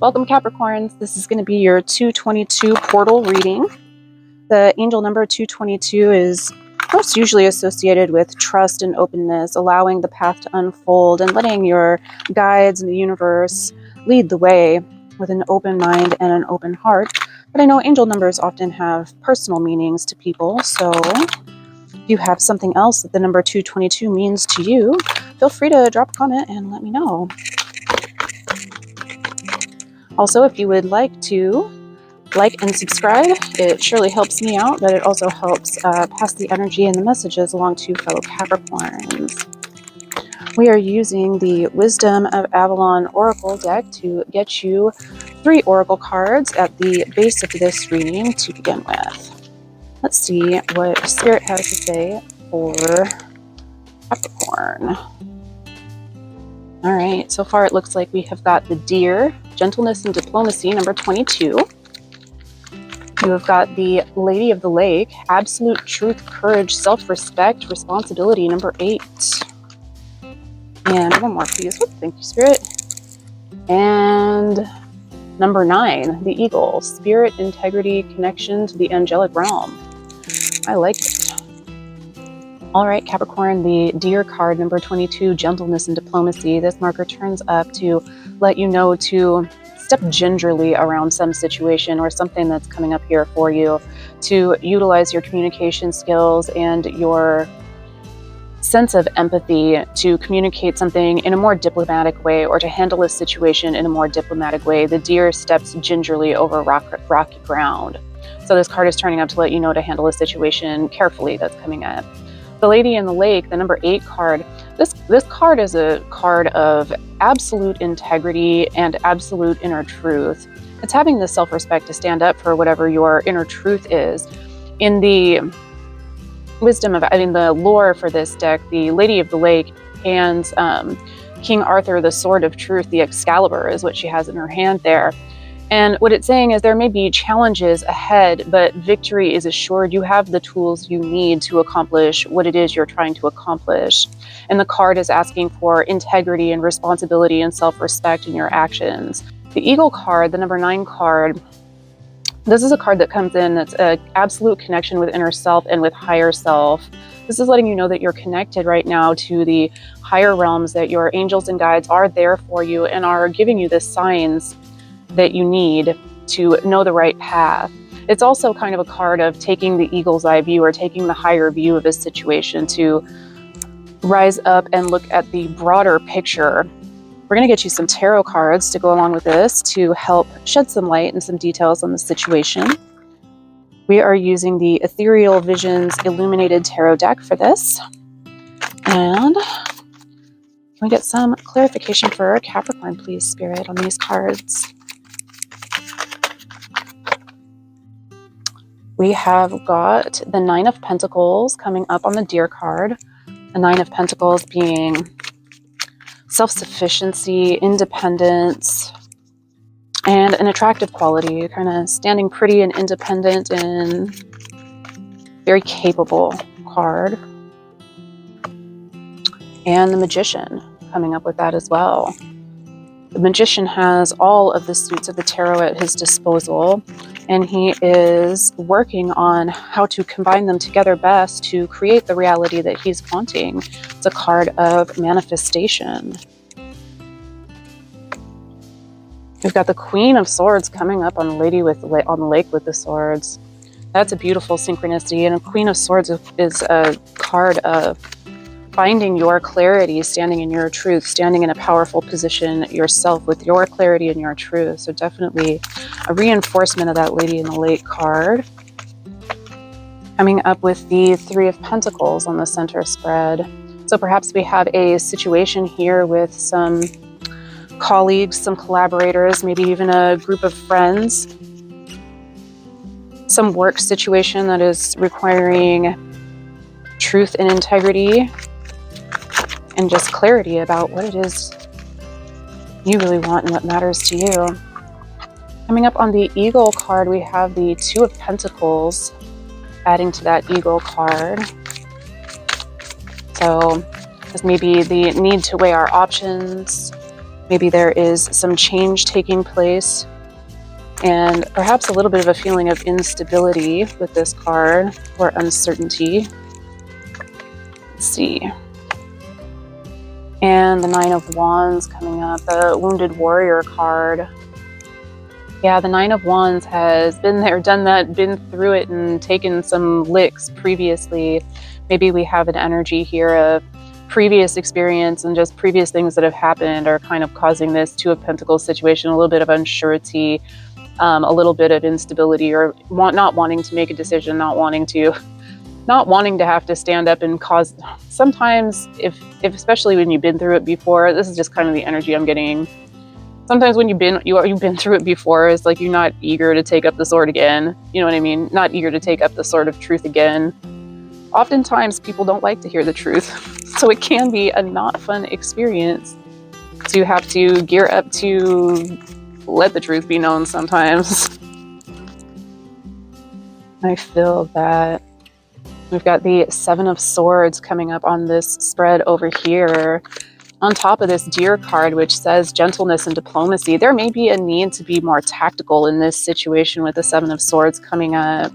Welcome, Capricorns. This is going to be your 222 portal reading. The angel number 222 is most usually associated with trust and openness, allowing the path to unfold and letting your guides in the universe lead the way with an open mind and an open heart. But I know angel numbers often have personal meanings to people, so if you have something else that the number 222 means to you, feel free to drop a comment and let me know. Also, if you would like to like and subscribe, it surely helps me out, but it also helps pass the energy and the messages along to fellow Capricorns. We are using the Wisdom of Avalon Oracle deck to get you 3 Oracle cards at the base of this reading to begin with. Let's see what Spirit has to say for Capricorn. All right, so far it looks like we have got the Deer, Gentleness and Diplomacy, number 22. You have got the Lady of the Lake, Absolute Truth, Courage, Self-Respect, Responsibility, number 8. And one more, please. Whoop, thank you, Spirit. And number 9, the Eagle, Spirit, Integrity, Connection to the Angelic Realm. I like it. All right, Capricorn, the Deer card, number 22, Gentleness and Diplomacy. This marker turns up to let you know to step gingerly around some situation or something that's coming up here for you, to utilize your communication skills and your sense of empathy to communicate something in a more diplomatic way or to handle a situation in a more diplomatic way. The Deer steps gingerly over rocky ground. So this card is turning up to let you know to handle a situation carefully that's coming up. The Lady in the Lake, the number 8 card, this card is a card of absolute integrity and absolute inner truth. It's having the self-respect to stand up for whatever your inner truth is. In the the lore for this deck, the Lady of the Lake hands King Arthur the Sword of Truth, the Excalibur is what she has in her hand there. And what it's saying is there may be challenges ahead, but victory is assured. You have the tools you need to accomplish what it is you're trying to accomplish. And the card is asking for integrity and responsibility and self-respect in your actions. The Eagle card, the number 9 card, this is a card that comes in that's an absolute connection with inner self and with higher self. This is letting you know that you're connected right now to the higher realms, that your angels and guides are there for you and are giving you the signs that you need to know the right path. It's also kind of a card of taking the eagle's eye view or taking the higher view of a situation to rise up and look at the broader picture. We're going to get you some tarot cards to go along with this to help shed some light and some details on the situation. We are using the Ethereal Visions Illuminated Tarot deck for this. And can we get some clarification for Capricorn, please, Spirit, on these cards? We have got the 9 of Pentacles coming up on the Deer card. The 9 of Pentacles being self-sufficiency, independence, and an attractive quality, kind of standing pretty and independent and very capable card. And the Magician coming up with that as well. The Magician has all of the suits of the tarot at his disposal, and he is working on how to combine them together best to create the reality that he's wanting. It's a card of manifestation. We've got the Queen of Swords coming up on the Lady on the Lake with the Swords. That's a beautiful synchronicity, and a Queen of Swords is a card of finding your clarity, standing in your truth, standing in a powerful position yourself with your clarity and your truth. So definitely a reinforcement of that Lady in the Lake card. Coming up with the 3 of Pentacles on the center spread. So perhaps we have a situation here with some colleagues, some collaborators, maybe even a group of friends. Some work situation that is requiring truth and integrity and just clarity about what it is you really want and what matters to you. Coming up on the Eagle card, we have the 2 of Pentacles adding to that Eagle card. So this may be the need to weigh our options, Maybe there is some change taking place, and perhaps a little bit of a feeling of instability with this card, or uncertainty. Let's see. And the Nine of Wands coming up, the Wounded Warrior card. Yeah, the Nine of Wands has been there, done that, been through it, and taken some licks previously. Maybe we have an energy here of previous experience and just previous things that have happened are kind of causing this Two of Pentacles situation, a little bit of unsurety, a little bit of instability, or not wanting to make a decision, not wanting to have to stand up and cause. Sometimes, if especially when you've been through it before, this is just kind of the energy I'm getting. Sometimes when you've been through it before, it's like you're not eager to take up the sword again. You know what I mean? Not eager to take up the sword of truth again. Oftentimes, people don't like to hear the truth, so it can be a not fun experience to have to gear up to let the truth be known sometimes. I feel that. We've got the Seven of Swords coming up on this spread over here. On top of this Deer card, which says gentleness and diplomacy, there may be a need to be more tactical in this situation with the Seven of Swords coming up.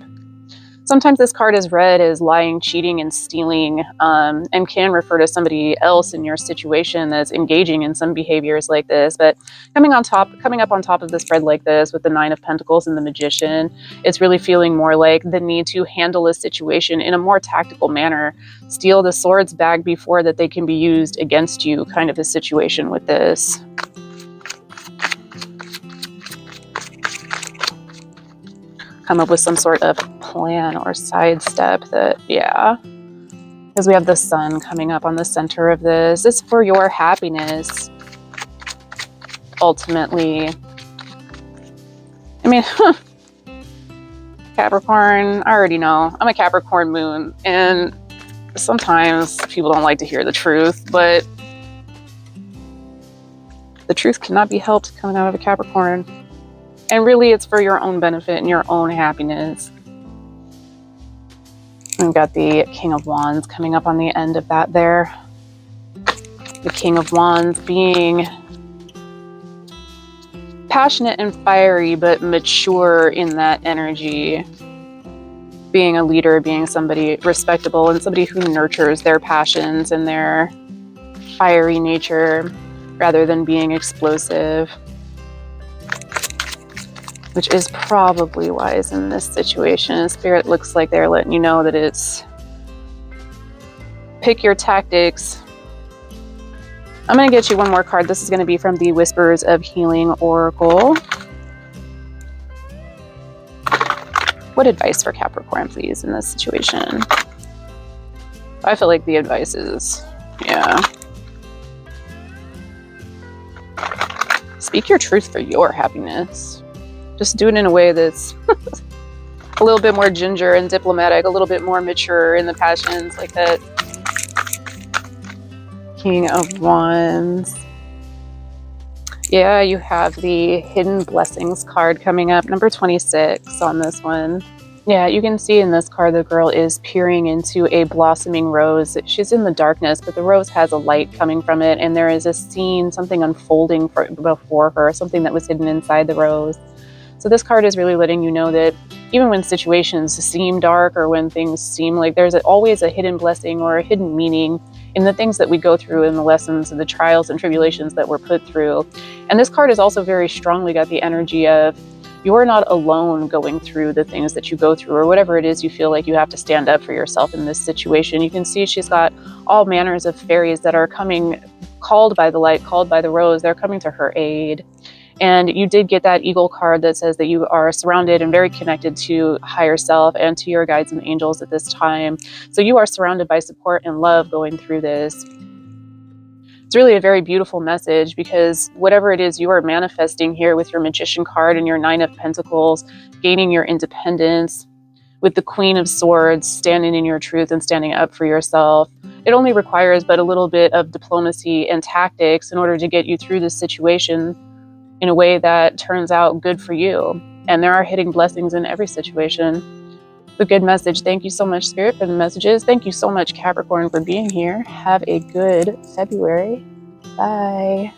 Sometimes this card is read as lying, cheating, and stealing, and can refer to somebody else in your situation that's engaging in some behaviors like this. But coming up on top of the spread like this with the Nine of Pentacles and the Magician, it's really feeling more like the need to handle a situation in a more tactical manner. Steal the swords bag before that they can be used against you, kind of a situation with this. Come up with some sort of plan or sidestep that, yeah. Because we have the Sun coming up on the center of this. It's for your happiness, ultimately. I mean, Capricorn, I already know. I'm a Capricorn moon, and sometimes people don't like to hear the truth, but the truth cannot be helped coming out of a Capricorn. And really, it's for your own benefit and your own happiness. We've got the King of Wands coming up on the end of that there. The King of Wands being passionate and fiery, but mature in that energy. Being a leader, being somebody respectable, and somebody who nurtures their passions and their fiery nature rather than being explosive. Which is probably wise in this situation. Spirit looks like they're letting you know that it's pick your tactics. I'm going to get you one more card. This is going to be from the Whispers of Healing Oracle. What advice for Capricorn, please, in this situation? I feel like the advice is, yeah. Speak your truth for your happiness. Just do it in a way that's a little bit more ginger and diplomatic, a little bit more mature in the passions, like that King of Wands. Yeah, you have the Hidden Blessings card coming up, number 26 on this one. Yeah, you can see in this card the girl is peering into a blossoming rose. She's in the darkness, but the rose has a light coming from it, and there is a scene, something unfolding before her, something that was hidden inside the rose. So this card is really letting you know that even when situations seem dark or when things seem like there's always a hidden blessing or a hidden meaning in the things that we go through, in the lessons and the trials and tribulations that we're put through. And this card is also very strongly got the energy of you're not alone going through the things that you go through, or whatever it is you feel like you have to stand up for yourself in this situation. You can see she's got all manners of fairies that are coming, called by the light, called by the rose. They're coming to her aid. And you did get that Eagle card that says that you are surrounded and very connected to higher self and to your guides and angels at this time. So you are surrounded by support and love going through this. It's really a very beautiful message, because whatever it is you are manifesting here with your Magician card and your Nine of Pentacles, gaining your independence, with the Queen of Swords, standing in your truth and standing up for yourself. It only requires but a little bit of diplomacy and tactics in order to get you through this situation in a way that turns out good for you. And there are hidden blessings in every situation. A good message. Thank you so much, Spirit, for the messages. Thank you so much, Capricorn, for being here. Have a good February. Bye.